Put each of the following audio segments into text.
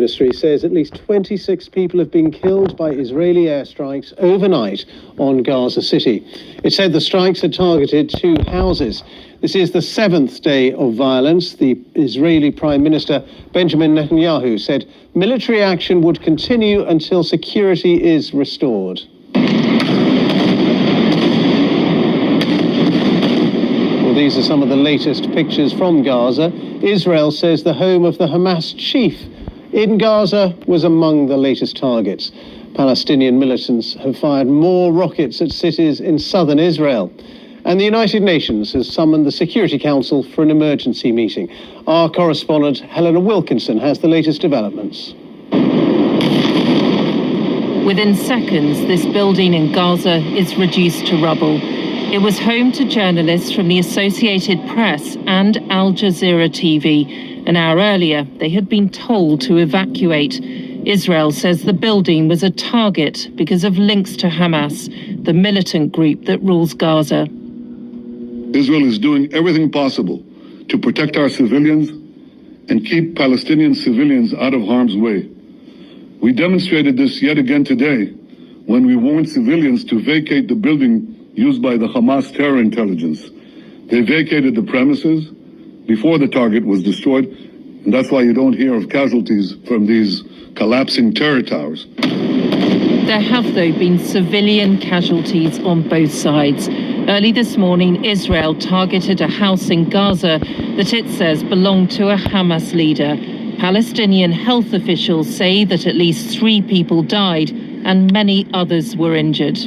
Ministry says at least 26 people have been killed by Israeli airstrikes overnight on Gaza City. It said the strikes had targeted 2 houses. This is the 7th day of violence. The Israeli Prime Minister Benjamin Netanyahu said military action would continue until security is restored. Well, these are some of the latest pictures from Gaza. Israel says the home of the Hamas chief in Gaza was among the latest targets. Palestinian militants have fired more rockets at cities in southern Israel. And the United Nations has summoned the Security Council for an emergency meeting. Our correspondent Helena Wilkinson has the latest developments. Within seconds, this building in Gaza is reduced to rubble. It was home to journalists from the Associated Press and Al Jazeera TV. An hour earlier, they had been told to evacuate. Israel says the building was a target because of links to Hamas, the militant group that rules Gaza. Israel is doing everything possible to protect our civilians and keep Palestinian civilians out of harm's way. We demonstrated this yet again today when we warned civilians to vacate the building used by the Hamas terror intelligence. They vacated the premises before the target was destroyed, and that's why you don't hear of casualties from these collapsing terror towers. There have, though, been civilian casualties on both sides. Early this morning, Israel targeted a house in Gaza that it says belonged to a Hamas leader. Palestinian health officials say that at least 3 people died and many others were injured.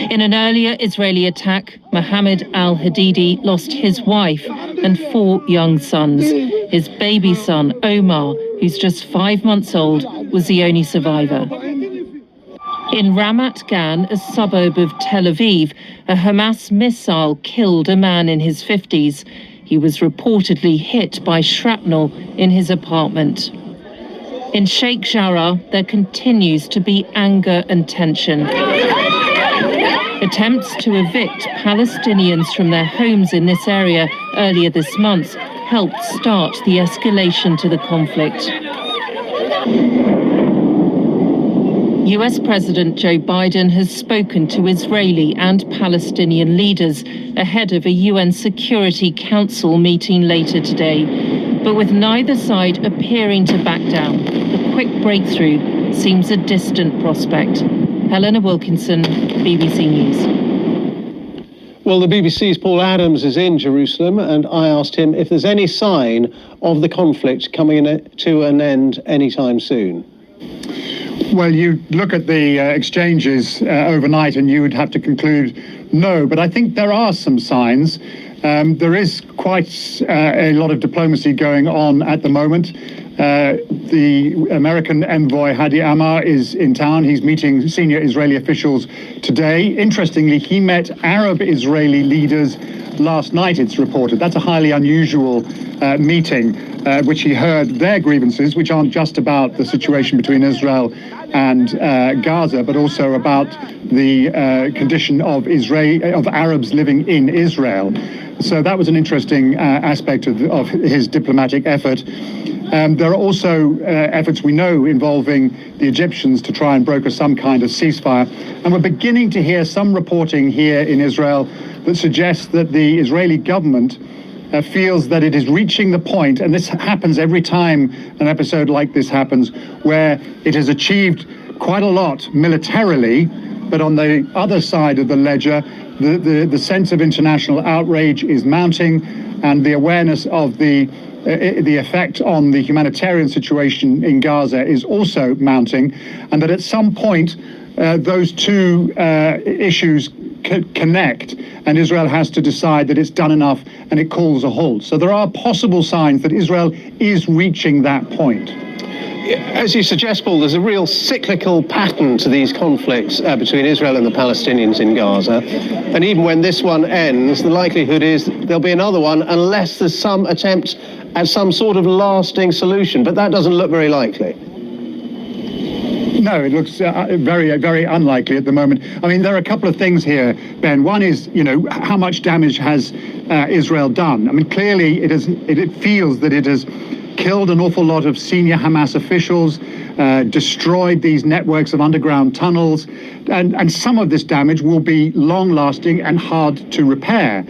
In an earlier Israeli attack, Mohammed al-Hadidi lost his wife and 4 young sons. His baby son, Omar, who's just 5 months old, was the only survivor. In Ramat Gan, a suburb of Tel Aviv, a Hamas missile killed a man in his 50s. He was reportedly hit by shrapnel in his apartment. In Sheikh Jarrah, there continues to be anger and tension. Attempts to evict Palestinians from their homes in this area earlier this month helped start the escalation to the conflict. US President Joe Biden has spoken to Israeli and Palestinian leaders ahead of a UN Security Council meeting later today. But with neither side appearing to back down, the quick breakthrough seems a distant prospect. Helena Wilkinson, BBC News. Well, the BBC's Paul Adams is in Jerusalem, and I asked him if there's any sign of the conflict coming to an end anytime soon. Well, you look at the exchanges overnight and you would have to conclude no, but I think there are some signs. There is quite a lot of diplomacy going on at the moment. The American envoy Hadi Amar is in town. He's meeting senior Israeli officials today. Interestingly, he met Arab Israeli leaders last night, it's reported. That's a highly unusual meeting, which he heard their grievances, which aren't just about the situation between Israel and Gaza, but also about the condition of Arabs living in Israel. So that was an interesting aspect of his diplomatic effort. There are also efforts we know involving the Egyptians to try and broker some kind of ceasefire. And we're beginning to hear some reporting here in Israel that suggests that the Israeli government feels that it is reaching the point, and this happens every time an episode like this happens, where it has achieved quite a lot militarily, but on the other side of the ledger, the sense of international outrage is mounting, and the awareness of the effect on the humanitarian situation in Gaza is also mounting, and that at some point those two issues connect, and Israel has to decide that it's done enough and it calls a halt. So there are possible signs that Israel is reaching that point. As you suggest, Paul, there's a real cyclical pattern to these conflicts between Israel and the Palestinians in Gaza. And even when this one ends, the likelihood is there'll be another one unless there's some attempt at some sort of lasting solution. But that doesn't look very likely. No, it looks very, very unlikely at the moment. I mean, there are a couple of things here, Ben. One is, how much damage has Israel done? I mean, clearly it feels that it has killed an awful lot of senior Hamas officials, destroyed these networks of underground tunnels, and some of this damage will be long-lasting and hard to repair.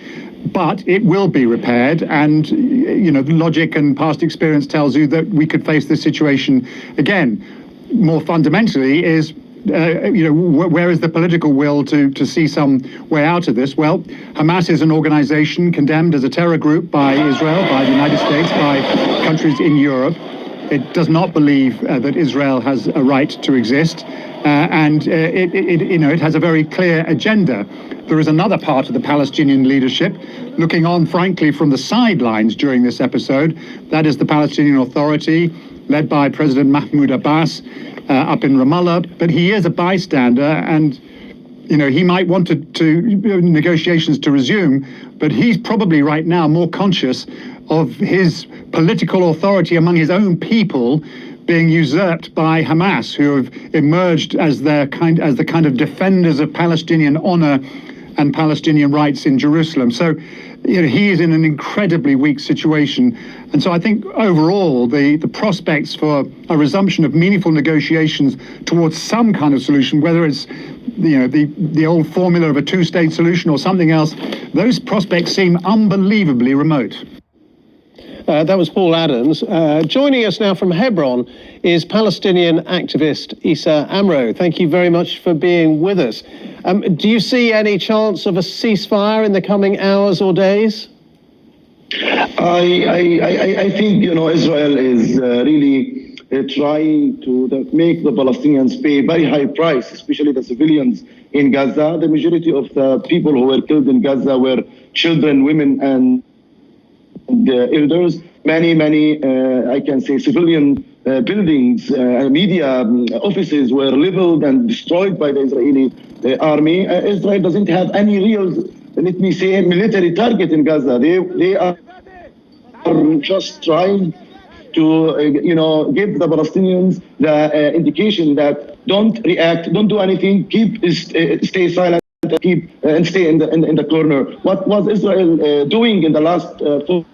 But it will be repaired, and the logic and past experience tells you that we could face this situation again. More fundamentally is, where is the political will to see some way out of this? Well, Hamas is an organization condemned as a terror group by Israel, by the United States, by countries in Europe. It does not believe that Israel has a right to exist, and it has a very clear agenda. There is another part of the Palestinian leadership looking on, frankly, from the sidelines during this episode. That is the Palestinian Authority, led by President Mahmoud Abbas, up in Ramallah. But he is a bystander, and he might want to negotiations to resume, but he's probably right now more conscious of his political authority among his own people being usurped by Hamas, who have emerged as the kind of defenders of Palestinian honor and Palestinian rights in Jerusalem. So, he is in an incredibly weak situation. And so I think overall the prospects for a resumption of meaningful negotiations towards some kind of solution, whether it's the old formula of a two-state solution or something else, those prospects seem unbelievably remote. That was Paul Adams. Joining us now from Hebron is Palestinian activist Issa Amro. Thank you very much for being with us. Do you see any chance of a ceasefire in the coming hours or days? I think Israel is really trying to make the Palestinians pay a very high price, especially the civilians in Gaza. The majority of the people who were killed in Gaza were children, women, and the elders. Many, I can say, civilian buildings, media offices were leveled and destroyed by the Israeli army. Israel doesn't have any real, let me say, military target in Gaza. They are just trying to, give the Palestinians the indication that don't react, don't do anything, stay silent. Keep and stay in the corner. What was Israel doing in the last 4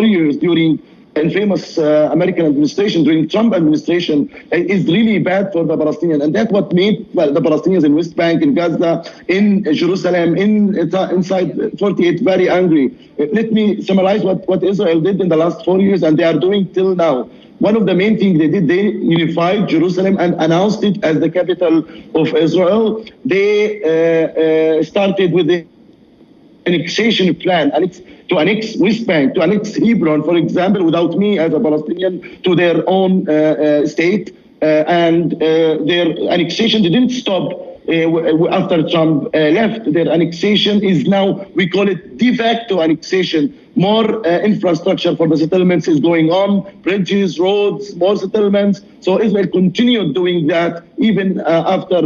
years during infamous American administration, during Trump administration, is really bad for the Palestinians, and that's what made the Palestinians in West Bank, in Gaza, in Jerusalem, inside 48 very angry. Let me summarize what Israel did in the last 4 years, and they are doing till now. One of the main things they did, they unified Jerusalem and announced it as the capital of Israel. They started with the annexation plan, to annex West Bank, to annex Hebron, for example, without me as a Palestinian, to their own state. And their annexation didn't stop after Trump left. Their annexation is now, we call it de facto annexation. More infrastructure for the settlements is going on, bridges, roads, more settlements. So Israel continued doing that even after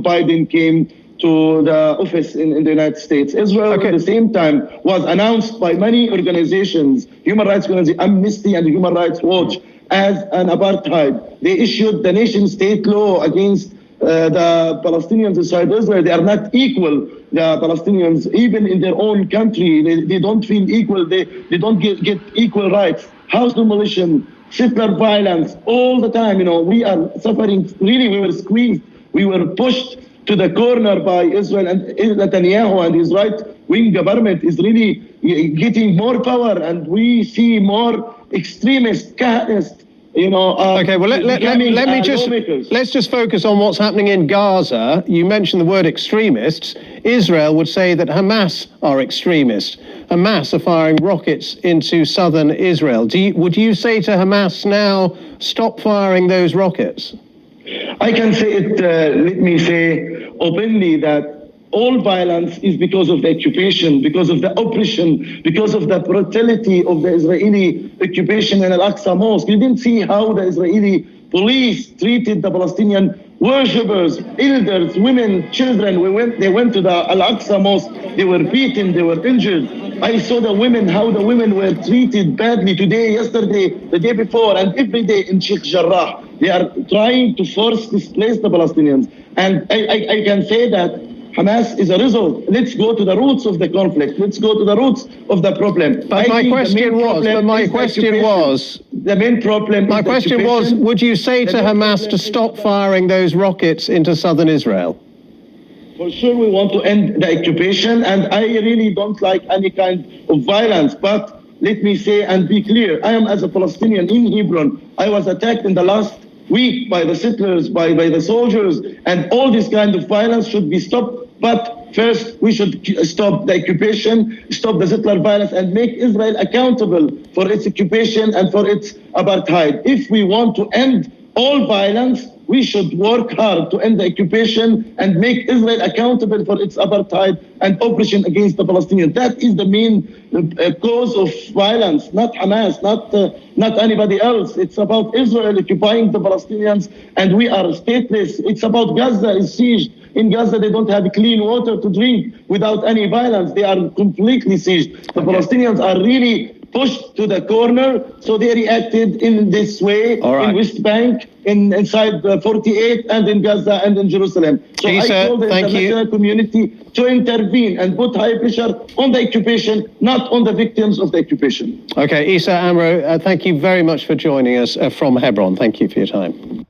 Biden came to the office in the United States. Israel, at the same time, was announced by many organizations, human rights organizations, Amnesty and Human Rights Watch, as an apartheid. They issued the nation-state law against the Palestinians inside Israel. They are not equal, the Palestinians, even in their own country. They don't feel equal. They don't get equal rights. House demolition, settler violence, all the time. We are suffering. Really, we were squeezed. We were pushed to the corner by Israel, and Netanyahu and his right-wing government is really getting more power, and we see more extremists, Kahanists, okay, well, let's just focus on what's happening in Gaza. You mentioned the word extremists. Israel would say that Hamas are extremists. Hamas are firing rockets into southern Israel. Would you say to Hamas now, stop firing those rockets? I can say it, let me say openly, that all violence is because of the occupation, because of the oppression, because of the brutality of the Israeli occupation in Al-Aqsa Mosque. You didn't see how the Israeli police treated the Palestinian worshippers, elders, women, children. They went to the Al-Aqsa Mosque. They were beaten, they were injured. I saw the women, how the women were treated badly today, yesterday, the day before, and every day in Sheikh Jarrah. They are trying to force displace the Palestinians. And I can say that Hamas is a result. Let's go to the roots of the conflict. Let's go to the roots of the problem. But my question was, would you say to Hamas to stop firing those rockets into southern Israel? For sure, we want to end the occupation, and I really don't like any kind of violence. But let me say and be clear, I am as a Palestinian in Hebron. I was attacked in the last week by the settlers, by the soldiers, and all this kind of violence should be stopped. But first, we should stop the occupation, stop the settler violence, and make Israel accountable for its occupation and for its apartheid. If we want to end all violence, we should work hard to end the occupation and make Israel accountable for its apartheid and oppression against the Palestinians. That is the main cause of violence, not Hamas, not anybody else. It's about Israel occupying the Palestinians, and we are stateless. It's about Gaza is sieged. In Gaza, they don't have clean water to drink without any violence. They are completely sieged. The Palestinians are really pushed to the corner, so they reacted in this way in West Bank, inside 48, and in Gaza and in Jerusalem. So I call the international community to intervene and put high pressure on the occupation, not on the victims of the occupation. Okay, Issa Amro, thank you very much for joining us from Hebron. Thank you for your time.